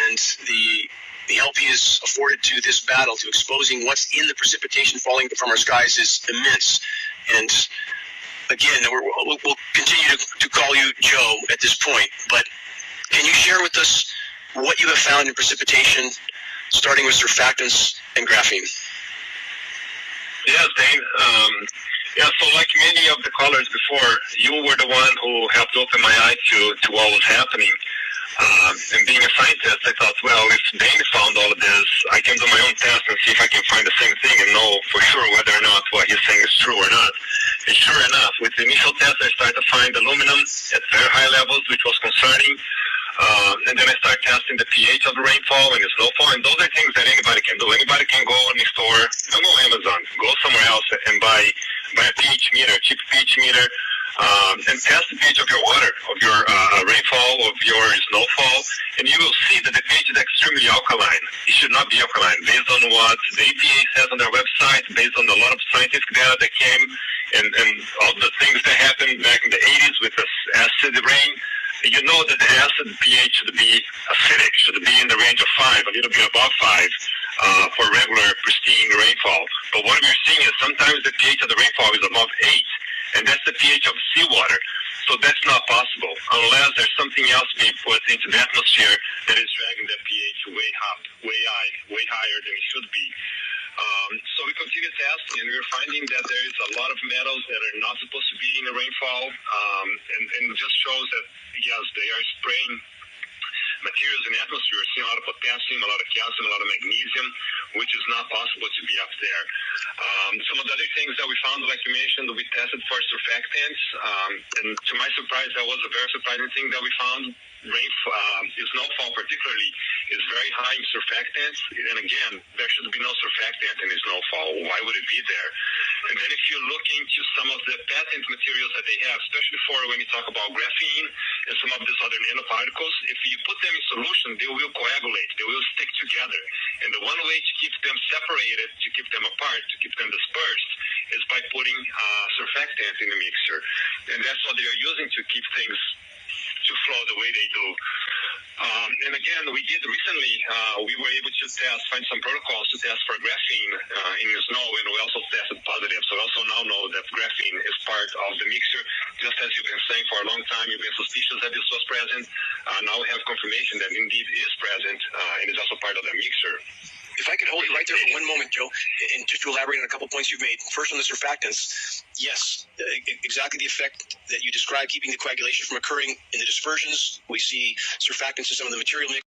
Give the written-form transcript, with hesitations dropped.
and the help he has afforded to this battle, to exposing what's in the precipitation falling from our skies, is immense. And again, we'll continue to call you Joe at this point, but can you share with us what you have found in precipitation, starting with surfactants and graphene? Yes, Dane. So like many of the callers before, you were the one who helped open my eyes to what was happening. And being a scientist, I thought, well, if Dane found all of this, I can do my own test and see if I can find the same thing and know for sure whether or not what he's saying is true or not. And sure enough, with the initial test, I started to find aluminum at very high levels, which was concerning. And then I started testing the pH of the rainfall and the snowfall, and those are things that anybody can do. Anybody can go in the store, don't go on Amazon, go somewhere else and buy a pH meter, cheap pH meter, and test the pH of your water, of your rainfall, of your snowfall, and you will see that the pH is extremely alkaline. It should not be alkaline, based on what the EPA says on their website, based on a lot of scientific data that came, and all the things that happened back in the 80s with the acid rain. You know that the acid pH should be acidic, should be in the range of 5, a little bit above 5, for regular pristine rainfall. But what we're seeing is sometimes the pH of the rainfall is above 8, and that's the pH of seawater. So that's not possible unless there's something else being put into the atmosphere that is dragging that pH way up, way higher than it should be. So we continue testing, and we're finding that there is a lot of metals that are not supposed to be in the rainfall, and it just shows that, yes, they are spraying materials in the atmosphere. We're seeing a lot of potassium, a lot of calcium, a lot of magnesium, which is not possible to be up there. Some of the other things that we found, like you mentioned, we tested for surfactants, and to my surprise, that was a very surprising thing that we found. Snowfall particularly is very high in surfactants, and again, there should be no surfactant in snowfall. Why would it be there? And then if you look into some of the patent materials that they have, especially for when you talk about graphene and some of these other nanoparticles, if you put them in solution, they will coagulate, they will stick together. And the one way to keep them separated, to keep them apart, to keep them dispersed, is by putting surfactant in the mixture. And that's what they are using to keep things to flow the way they do. And again, we did recently, we were able to find some protocols to test for graphene in the snow, and we also tested positive. So we also now know that graphene is part of the mixture, just as you've been saying for a long time. You've been suspicious that this was present. Now we have confirmation that indeed is present, and is also part of the mixture. If I could hold you right there for one moment, Joe, and just to elaborate on a couple points you've made. First, on the surfactants, yes, exactly the effect that you described, keeping the coagulation from occurring in the dispersions. We see surfactants in some of the material mix